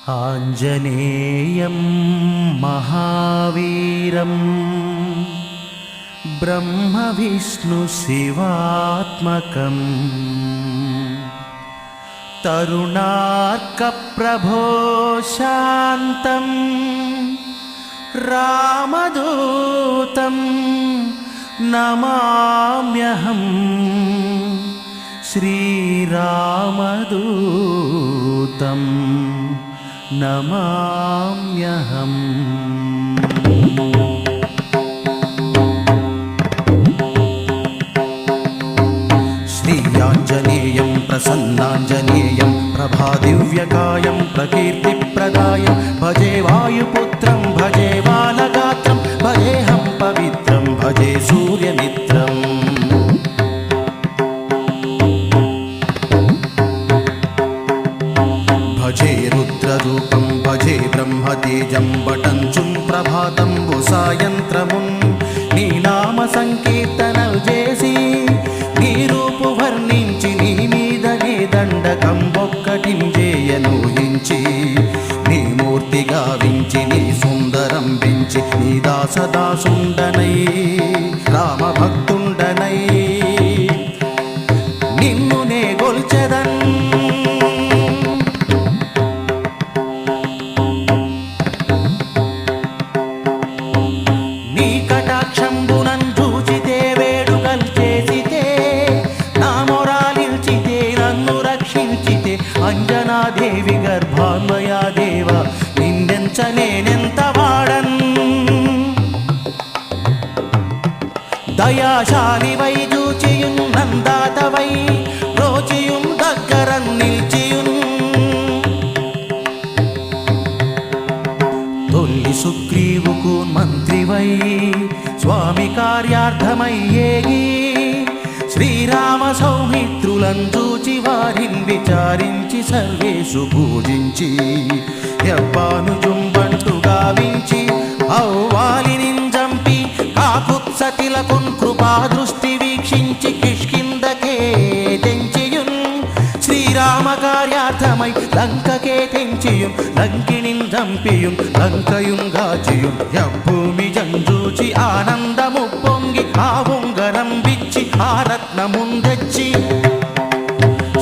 ఆంజనేయం మహావీరం బ్రహ్మ విష్ణు శివాత్మకం తరుణార్క ప్రభో శాంతం రామదూతం నమామ్యహం శ్రీరామదూతం నమామ్యహం. శ్రీయాంజనేయం ప్రసన్నాంజనేయం ప్రభాదివ్యకాయం ప్రకీర్తిప్రదాయం భజే వాయుపుత్రం భజే బాలగాత్రం భజేహం పవిత్రం భజే సూర్యమిత్రం. భజే రుద్రరూపం భజే బ్రహ్మతేజం బటంచుం ప్రభాతంబు సాయంత్రమున్ నీ నామ సంకీర్తనలు చేసి నీ రూపు వర్ణించి నీ మీదనే దండకం ఒక్కటించేయనూహించి నీ మూర్తి గావించి నీ సుందరం పెంచి నీ దాసదాసుండనై రామభక్తుండనై నిన్ను నే గొల్చెదన్. నీ కటాక్షంబునం చూచితే వేడుకలు చేసితే నా మొరాలిల్చితే నన్ను రక్షించితే అంజనాదేవి గర్భాన్వయాదేవ నిన్నెంచనేనెంత వాడన్. దయాశాలివై చూచియున్ నందాతవై రోచియున్ దగ్గరం నిల్చియున్ తొల్లి సుగ్రీవుకు మంత్రివై స్వామి కార్యార్థమై ఏగి శ్రీరామ సౌమిత్రులను చూచి వారిని విచారించి సర్వేషు పూజించి యవ్వాను జుంబంటు గావించి ఔవాలిని చంపి కాకుత్సతిలకున్ కృపా దృష్టి వీక్షించి కిష్కిందకే తెంచియున్ శ్రీరామ కార్యార్థమై లంకకే తెంచియున్ లంకిణిన్ చంపియున్ లంకయున్ గాచియున్ యభూమి జంజూచి ఆనందము పొంగి ఆ ఉంగరం విచ్చి ఆ రత్నమున్ తెచ్చి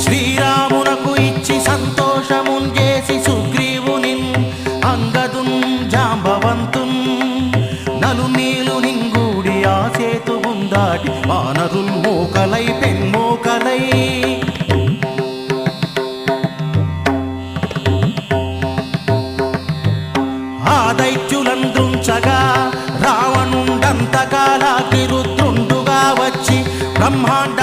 శ్రీరామునకు ఇచ్చి సంతోషమున్ చేసి సుగ్రీవునిన్ అంగదున్ జాంబవంతున్ నలు నీలు నింగూడి ఆ సేతువున్ దాటి వానరుల్ మోకలై పెన్మోకలై ఆ దైత్యులంద్రుంచగా రావణుండంతకాలాగ్ని రుద్రుండుగా వచ్చి బ్రహ్మాండ